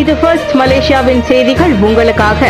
இது ஃபர்ஸ்ட் மலேசியாவின் செய்திகள் உங்களுக்காக.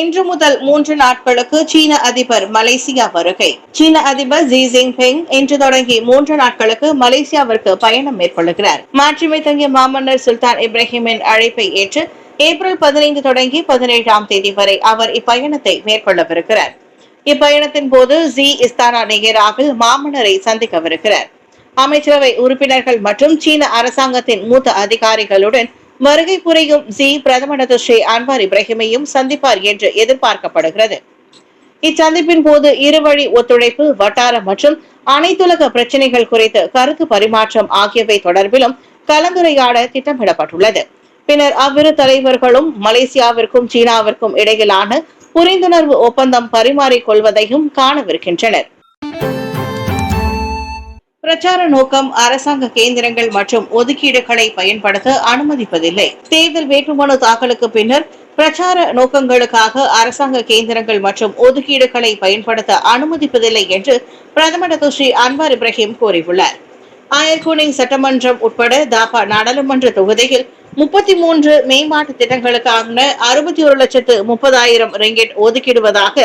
இன்று முதல் 3 நாட்களுக்கு சீன அதிபர் மலேசியா வருகை. சீன அதிபர் ஜி ஜின்பிங் இன்று தொடங்கி 3 நாட்களுக்கு மலேசியாவிற்கு பயணம் மேற்கொள்கிறார். மாட்சிமை தங்கிய மாமன்னர் சுல்தான் இப்ராஹிமின் அழைப்பை ஏற்று ஏப்ரல் 15 தொடங்கி 17ஆம் தேதி வரை அவர் இப்பயணத்தை மேற்கொள்ளவிருக்கிறார். இப்பயணத்தின் போது ஜி இஸ்தானா நேராவில் மாமன்னரை சந்திக்கவிருக்கிறார். அமைச்சரவை உறுப்பினர்கள் மற்றும் சீன அரசாங்கத்தின் மூத்த அதிகாரிகளுடன் வருகை புரியும் ஜி பிரதமர் ஸ்ரீ அன்வார் இப்ராஹிமையும் சந்திப்பார் என்று எதிர்பார்க்கப்படுகிறது. இச்சந்திப்பின் போது இருவழி ஒத்துழைப்பு, வட்டார மற்றும் அனைத்துலக பிரச்சினைகள் குறித்து கருத்து பரிமாற்றம் ஆகியவை தொடர்பிலும் கலந்துரையாட திட்டமிடப்பட்டுள்ளது. பின்னர் அவ்விரு தலைவர்களும் மலேசியாவிற்கும் சீனாவிற்கும் இடையிலான புரிந்துணர்வு ஒப்பந்தம் பரிமாறிக் கொள்வதையும் காணவிருக்கின்றனர். பிரச்சார நோக்கம் அரசாங்க கேந்திரங்கள் மற்றும் ஒதுக்கீடுகளை பயன்படுத்த அனுமதிப்பதில்லை. தேர்தல் வேட்புமனு தாக்கலுக்கு பின்னர் பிரச்சார நோக்கங்களுக்காக அரசாங்க கேந்திரங்கள் மற்றும் ஒதுக்கீடுகளை பயன்படுத்த அனுமதிப்பதில்லை என்று பிரதமர் ஸ்ரீ அன்வார் இப்ராஹிம் கூறியுள்ளார். ஆயர்கூனிங் சட்டமன்றம் உட்பட தாபா நாடாளுமன்ற தொகுதியில் 33 மேம்பாட்டு திட்டங்களுக்கான 61,30,000 ரிங்கிட் ஒதுக்கிடுவதாக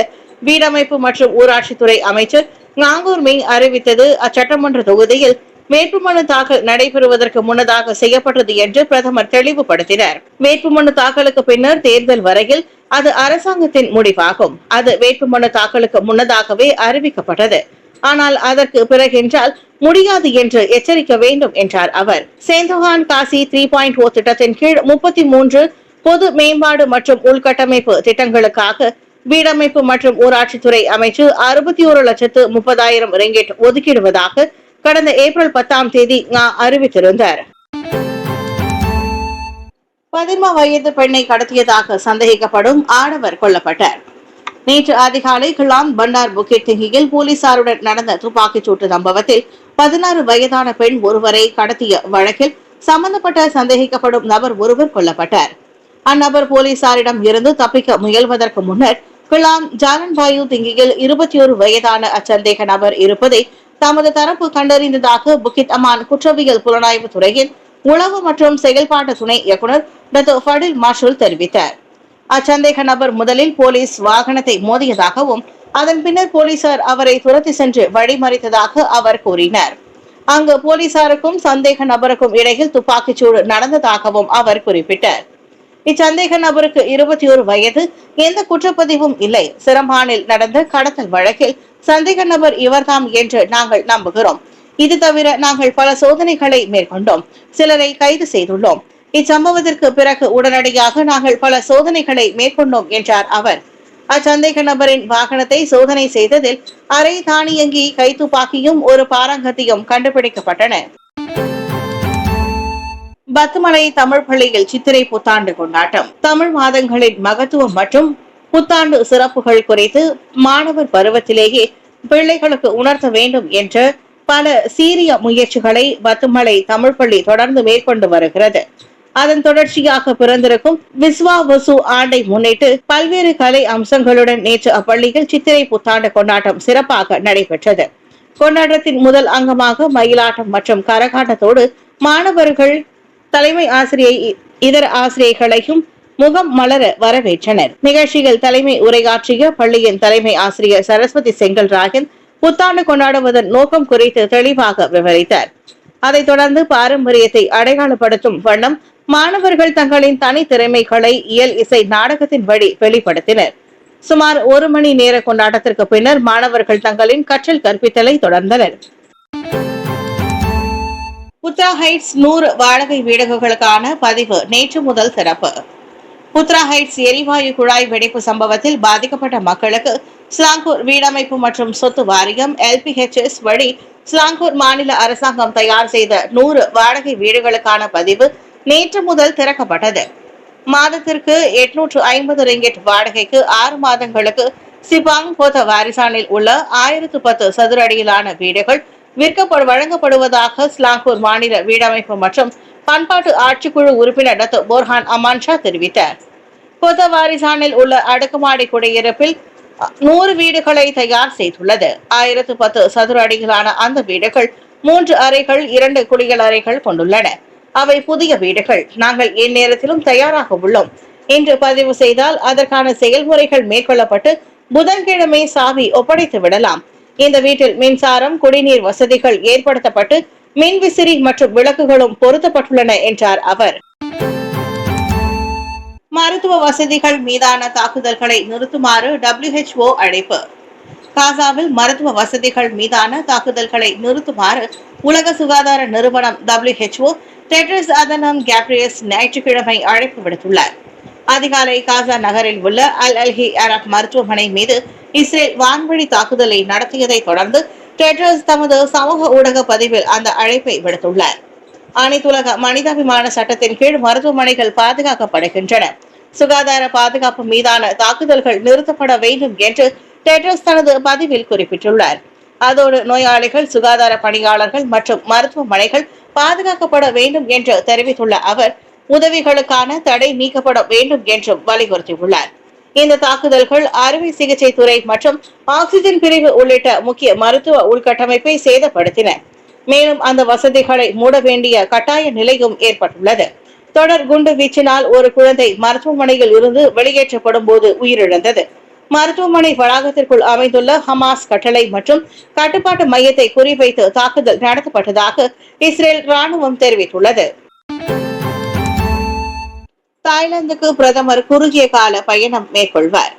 வீடமைப்பு மற்றும் ஊராட்சித்துறை அமைச்சர் நாங்கூர் மிங் அறிவித்தது அச்சட்டமன்ற தொகுதியில் வேட்புமனு தாக்கல் நடைபெறுவதற்கு முன்னதாக செய்யப்பட்டது என்று பிரதமர் தெளிவுபடுத்தினார். வேட்புமனு தாக்கலுக்கு பின்னர் தேர்தல் வரையில் அது அரசாங்கத்தின் முடிவாகும். அது வேட்புமனு தாக்கலுக்கு முன்னதாகவே அறிவிக்கப்பட்டது. ஆனால் அதற்கு பிறகென்றால் முடியாது என்று எச்சரிக்க வேண்டும் என்றார் அவர். சேந்தோகான் காசி 3.0 திட்டத்தின் கீழ் 33 பொது மேம்பாடு மற்றும் உள்கட்டமைப்பு திட்டங்களுக்காக வீடமைப்பு மற்றும் ஊராட்சித்துறை அமைச்சர் 61,30,000 ரிங்கிட் ஒதுக்கிடுவதாக கடந்த ஏப்ரல் 10ஆம் தேதி அறிவித்திருந்தார். 10 வயது பெண்ணை கடத்தியதாக சந்தேகிக்கப்படும் ஆடவர் கொல்லப்பட்டார். நேற்று அதிகாலை கிளாங் பண்டார் புக்கிட் திங்கியில் போலீசாருடன் நடந்த துப்பாக்கிச் சூட்டு சம்பவத்தில் 16 வயதான பெண் ஒருவரை கடத்திய வழக்கில் சம்பந்தப்பட்ட சந்தேகிக்கப்படும் நபர் ஒருவர் கொல்லப்பட்டார். அந்நபர் போலீசாரிடம் இருந்து தப்பிக்க முயல்வதற்கு முன்னர் கிளாங் ஜாலன்பாயு திங்கியில் 21 வயதான அச்சந்தேக நபர் இருப்பதை தமது தரப்பு கண்டறிந்ததாக புக்கிட் அமான் குற்றவியல் புலனாய்வு துறையின் உளவு மற்றும் செயல்பாட்டு துணை இயக்குநர் டாக்டர் ஃபடில் மார்ஷல் தெரிவித்தார். அச்சந்தேக நபர் முதலில் போலீஸ் வாகனத்தை மோதியதாகவும் அதன் பின்னர் போலீசார் அவரை துரத்தி சென்று வழிமறித்ததாக அவர் கூறினார். அங்கு போலீசாருக்கும் சந்தேக நபருக்கும் இடையில் துப்பாக்கிச்சூடு நடந்ததாகவும் அவர் குறிப்பிட்டார். இச்சந்தேக நபருக்கு 21 வயது, எந்த குற்றப்பதிவும் இல்லை. சிரம்பானில் நடந்த கடத்தல் வழக்கில் சந்தேக நபர் இவர்தாம் என்று நாங்கள் நம்புகிறோம். இது தவிர நாங்கள் பல சோதனைகளை மேற்கொண்டோம், சிலரை கைது செய்துள்ளோம். இச்சம்பவத்திற்கு பிறகு உடனடியாக நாங்கள் பல சோதனைகளை மேற்கொண்டோம் என்றார் அவர். அச்சந்தேக நபரின் வாகனத்தை சோதனை செய்ததில் அரை தானியங்கி கைத்துப்பாக்கியும் ஒரு பாராங்கத்தியும் கண்டுபிடிக்கப்பட்டன. பத்துமலை தமிழ் பள்ளியில் சித்திரை புத்தாண்டு கொண்டாட்டம். தமிழ் மாதங்களின் மகத்துவம் மற்றும் புத்தாண்டு சிறப்புகள் குறித்து மாணவர் பருவத்திலேயே பிள்ளைகளுக்கு உணர்த்த வேண்டும் என்ற பல சீரிய முயற்சிகளை பத்துமலை தமிழ் பள்ளி தொடர்ந்து மேற்கொண்டு வருகிறது. அதன் தொடர்ச்சியாக பிறந்திருக்கும் விஸ்வாவசு ஆண்டை முன்னிட்டு பல்வேறு கலை அம்சங்களுடன் நேற்று அப்பள்ளியில் சித்திரை புத்தாண்டு கொண்டாட்டம் சிறப்பாக நடைபெற்றது. கொண்டாட்டத்தின் முதல் அங்கமாக மயிலாட்டம் மற்றும் கரகாட்டத்தோடு மாணவர்கள் தலைமை ஆசிரியை இதர ஆசிரியர்களையும் முகம் மலர வரவேற்றனர். நிகழ்ச்சியில் தலைமை உரையாற்றிய பள்ளியின் தலைமை ஆசிரியர் சரஸ்வதி செங்கல்ராயன் புத்தாண்டு கொண்டாடுவதன் நோக்கம் குறித்து தெளிவாக விவரித்தார். அதைத் தொடர்ந்து பாரம்பரியத்தை அடையாளப்படுத்தும் வண்ணம் மாணவர்கள் தங்களின் தனி திறமைகளை இயல் இசை நாடகத்தின் வழி வெளிப்படுத்தினர். சுமார் 1 மணி நேர கொண்டாட்டத்திற்கு பின்னர் மாணவர்கள் தங்களின் கற்றல் கற்பித்தலை தொடர்ந்தனர். புத்ரா ஹைட்ஸ் 100 வாடகை வீடுகளுக்கான பதிவு நேற்று முதல் சிறப்பு. புத்ரா ஹைட்ஸ் எரிவாயு குழாய் வெடிப்பு சம்பவத்தில் பாதிக்கப்பட்ட மக்களுக்கு ஸ்லாங்கூர் வீடமைப்பு மற்றும் சொத்து வாரியம் LPHS வழி ஸ்லாங்கூர் மாநில அரசாங்கம் தயார் செய்த 100 வாடகை வீடுகளுக்கான பதிவு நேற்று முதல் திறக்கப்பட்டது. மாதத்திற்கு 850 ரிங்கிட் வாடகைக்கு 6 மாதங்களுக்கு சிபாங் போத வாரிசானில் உள்ள 1010 சதுர அடியிலான வீடுகள் வழங்கப்படுவதாக ஸ்லாங்கூர் மாநில வீடமைப்பு மற்றும் பண்பாட்டு ஆட்சிக்குழு உறுப்பினர் டாக்டர் போர்ஹான் அமான்ஷா தெரிவித்தார். போத வாரிசானில் உள்ள அடுக்குமாடி குடியிருப்பில் 100 வீடுகளை தயார் செய்துள்ளது. 1010 சதுர அடிகளான அந்த வீடுகள் 3 அறைகள் 2 குளியல் அறைகள் கொண்டுள்ளன. அவை புதிய வீடுகள். நாங்கள் எந்நேரத்திலும் தயாராக உள்ளோம் என்று பதிவு செய்தால் அதற்கான செயல்முறைகள் மேற்கொள்ளப்பட்டு புதன்கிழமை சாவி ஒப்படைத்து விடலாம். இந்த வீட்டில் மின்சாரம், குடிநீர் வசதிகள் ஏற்படுத்தப்பட்டு மின்விசிறி மற்றும் விளக்குகளும் பொருத்தப்பட்டுள்ளன என்றார் அவர். மருத்துவ வசதிகள் மீதான தாக்குதல்களை நிறுத்துமாறு WHO அழைப்பு. காசாவில் மருத்துவ வசதிகள் மீதான தாக்குதல்களை நிறுத்துமாறு உலக சுகாதார நிறுவனம் WHO டெட்ரஸ் அதனம் கேப்ரியஸ் ஞாயிற்றுக்கிழமை அழைப்பு விடுத்துள்ளார். அதிகாலை காசா நகரில் உள்ள அல்-அல்ஹி அரப் மருத்துவமனை மீது இஸ்ரேல் வான்வழி தாக்குதலை நடத்தியதை தொடர்ந்து டெட்ரஸ் தமது சமூக ஊடக பதிவில் அந்த அழைப்பை விடுத்துள்ளார். அனைத்துலக மனிதாபிமான சட்டத்தின் கீழ் மருத்துவமனைகள் பாதுகாக்கப்படுகின்றன. சுகாதார பாதுகாப்பு மீதான தாக்குதல்கள் நிறுத்தப்பட வேண்டும் என்று டெட்ரஸ் தனது பதிவில் குறிப்பிட்டுள்ளார். அதோடு நோயாளிகள், சுகாதார பணியாளர்கள் மற்றும் மருத்துவமனைகள் பாதுகாக்கப்பட வேண்டும் என்று தெரிவித்துள்ள அவர் உதவிகளுக்கான தடை நீக்கப்பட வேண்டும் என்றும் வலியுறுத்தியுள்ளார். இந்த தாக்குதல்கள் அறுவை சிகிச்சை துறை மற்றும் ஆக்சிஜன் பிரிவு உள்ளிட்ட முக்கிய மருத்துவ உள்கட்டமைப்பை சேதப்படுத்தின. மேலும் அந்த வசதிகளை மூட வேண்டிய கட்டாய நிலையும் ஏற்பட்டுள்ளது. தொடர் குண்டு வீச்சினால் ஒரு குழந்தை மருத்துவமனையில் இருந்து வெளியேற்றப்படும் போது உயிரிழந்தது. மருத்துவமனை வளாகத்திற்குள் அமைந்துள்ள ஹமாஸ் கட்டளை மற்றும் கட்டுப்பாட்டு மையத்தை குறிவைத்து தாக்குதல் நடத்தப்பட்டதாக இஸ்ரேல் ராணுவம் தெரிவித்துள்ளது. தாய்லாந்துக்கு பிரதமர் குறுகிய கால பயணம் மேற்கொள்வார்.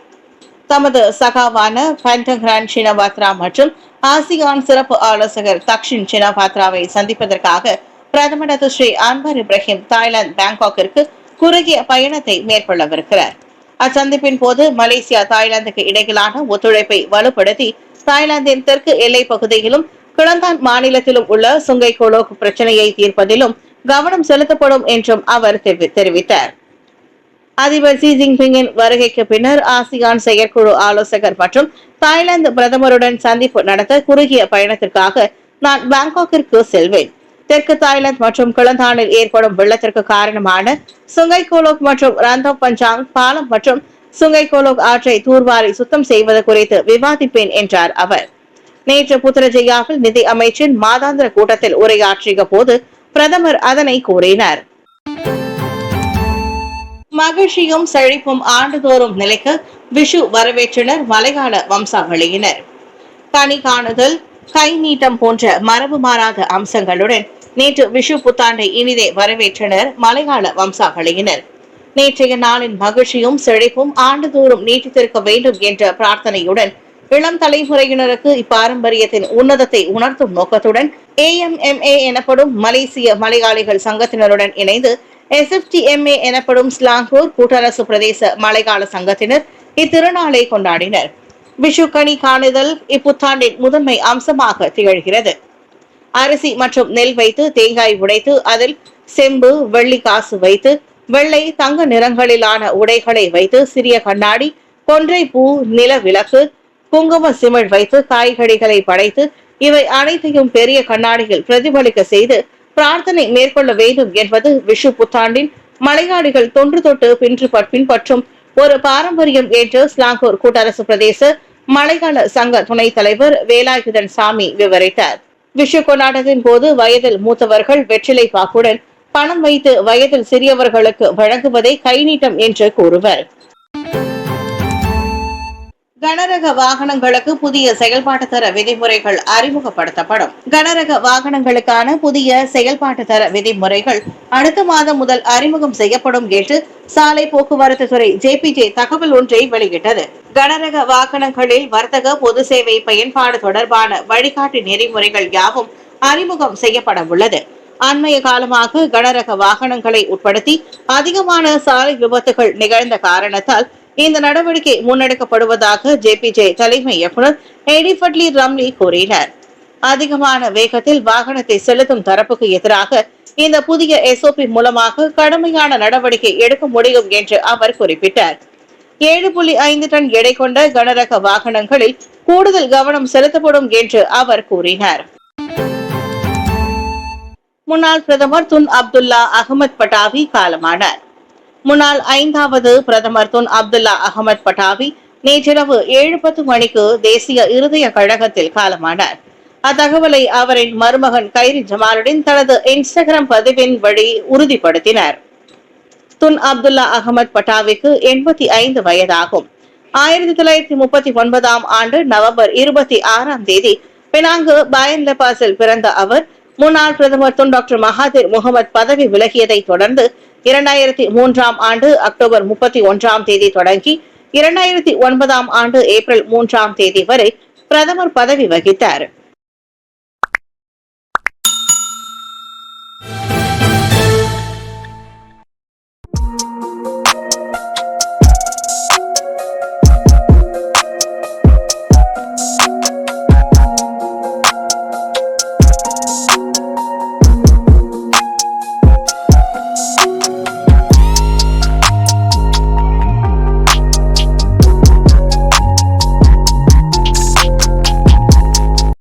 தமது சகாவான பண்டங்ரான் சினபாத்ரா மற்றும் ஆசியான் சிறப்பு ஆலோசகர் தக்ஷின் சினபாத்ராவை சந்திப்பதற்காக பிரதமர் ஸ்ரீ அன்வர் இப்ராஹிம் தாய்லாந்து பாங்காக்கிற்கு குறுகிய பயணத்தை மேற்கொள்ளவிருக்கிறார். அச்சந்திப்பின் போது மலேசியா தாய்லாந்துக்கு இடையிலான ஒத்துழைப்பை வலுப்படுத்தி தாய்லாந்தின் தெற்கு எல்லை பகுதியிலும் கிளந்தான் மாநிலத்திலும் உள்ள சுங்கை கோலோக் பிரச்சனையை தீர்ப்பதிலும் கவனம் செலுத்தப்படும் என்றும் அவர் தெரிவித்தார். அதிபர் ஷி ஜின்பிங்கின் வருகைக்கு பின்னர் ஆசியான் செயற்குழு ஆலோசகர் மற்றும் தாய்லாந்து பிரதமருடன் சந்திப்பு நடத்த குறுகிய பயணத்திற்காக நான் பாங்காக்கிற்கு செல்வேன். தெற்கு தாய்லாந்து மற்றும் கிளந்தானில் ஏற்படும் வெள்ளத்திற்கு காரணமான சுங்கை கோலோக் மற்றும் ரந்தோப் பஞ்சாங் பாலம் மற்றும் சுங்கை கோலோக் ஆற்றை தூர்வாரி சுத்தம் செய்வது குறித்து விவாதிப்பேன் என்றார் அவர். நேற்று புத்ரஜயாவில் நிதி அமைச்சின் மாதாந்திர கூட்டத்தில் உரையாற்றிய போது பிரதமர் அதனை கூறினார். மகிழ்ச்சியும் செழிப்பும் ஆண்டுதோறும் நிலைக்க விஷு வரவேற்றனர் மலையாள வம்சாவளியினர். கனி காணுதல், கை நீட்டம் போன்ற மரபு மாறாத அம்சங்களுடன் நேற்று விஷு புத்தாண்டை இனிதே வரவேற்றனர் மலையாள வம்சாவளியினர். நேற்றைய நாளின் மகிழ்ச்சியும் செழிப்பும் ஆண்டுதோறும் நீட்டித்திருக்க வேண்டும் என்ற பிரார்த்தனையுடன் இளம் தலைமுறையினருக்கு இப்பாரம்பரியத்தின் உன்னதத்தை உணர்த்தும் நோக்கத்துடன் AMMA எனப்படும் மலேசிய மலையாளிகள் சங்கத்தினருடன் இணைந்து SFTMA எனப்படும் ஸ்லாங்கூர் கூட்டரசு பிரதேச மலையாள சங்கத்தினர் இத்திருநாளை கொண்டாடினர். விஷு கனி காணுதல் இப்புத்தாண்டின் முதன்மை அம்சமாக திகழ்கிறது. அரிசி மற்றும் நெல் வைத்து தேங்காய் உடைத்து அதில் செம்பு, வெள்ளி காசு வைத்து வெள்ளை, தங்க நிறங்களிலான உடைகளை வைத்து சிறிய கண்ணாடி, கொன்றை பூ, நில விளக்கு, குங்கும சிமிழ் வைத்து காய்கறிகளை படைத்து இவை அனைத்தையும் பெரிய கண்ணாடியில் பிரதிபலிக்க செய்து பிரார்த்தனை மேற்கொள்ள வேண்டும் என்பது விஷு புத்தாண்டின் மலையாளிகள் தொன்று தொட்டு பின்பற்றும் ஒரு பாரம்பரியம் என்று ஸ்லாங்கூர் கூட்டரசு பிரதேச மலையாள சங்க துணைத் தலைவர் வேலாயுதன் சாமி விவரித்தார். விஷு கொண்டாட்டத்தின் போது வயதில் மூத்தவர்கள் வெற்றிலை பாக்குடன் பணம் வைத்து வயதில் சிறியவர்களுக்கு வழங்குவதை கைநீட்டம் என்று கூறுவர். கனரக வாகனங்களுக்கு புதிய செயல்பாட்டு தர விதிமுறைகள் அறிமுகப்படுத்தப்படும். கனரக வாகனங்களுக்கான புதிய செயல்பாட்டு தர விதிமுறைகள் அடுத்த மாதம் முதல் அறிமுகம் செய்யப்படும் என்று சாலை போக்குவரத்து துறை JPJ தகவல் ஒன்றை வெளியிட்டது. கனரக வாகனங்களில் வர்த்தக பொது சேவை பயன்பாடு தொடர்பான வழிகாட்டு நெறிமுறைகள் யாவும் அறிமுகம் செய்யப்பட உள்ளது. அண்மைய காலமாக கனரக வாகனங்களை உட்படுத்தி அதிகமான சாலை விபத்துகள் நிகழ்ந்த காரணத்தால் இந்த நடவடிக்கை முன்னெடுக்கப்படுவதாக JPJ தலைமை இயக்குநர் எடிஃபட்லி ரம்லி கூறினார். அதிகமான வேகத்தில் வாகனத்தை செலுத்தும் தரப்புக்கு எதிராக இந்த புதிய SOP மூலமாக கடுமையான நடவடிக்கை எடுக்க முடியும் என்று அவர் குறிப்பிட்டார். 7.5 டன் எடை கொண்ட கனரக வாகனங்களில் கூடுதல் கவனம் செலுத்தப்படும் என்று அவர் கூறினார். முன்னாள் பிரதமர் துன் அப்துல்லா அகமது பட்டாவி காலமானார். முன்னாள் 5வது பிரதமர் துன் அப்துல்லா அகமது பட்டாவி நேற்றிரவு 7:10 மணிக்கு தேசிய இருதய கழகத்தில் காலமானார். அத்தகவலை அவரின் மருமகன் கைரி ஜமாலுடன் தனது இன்ஸ்டாகிராம் பதிவின் வழி உறுதிப்படுத்தினார். துன் அப்துல்லா அகமது பட்டாவிற்கு 85 வயதாகும். 1939 ஆண்டு நவம்பர் 26 தேதி பினாங்கு பயன் லெபாஸில் பிறந்த அவர் முன்னாள் பிரதமர் துன் டாக்டர் மகாதிர் முகமது பதவி விலகியதை தொடர்ந்து 2003 ஆண்டு அக்டோபர் 31 தேதி தொடங்கி 2009 ஆண்டு ஏப்ரல் 3 தேதி வரை பிரதமர் பதவி வகித்தார்.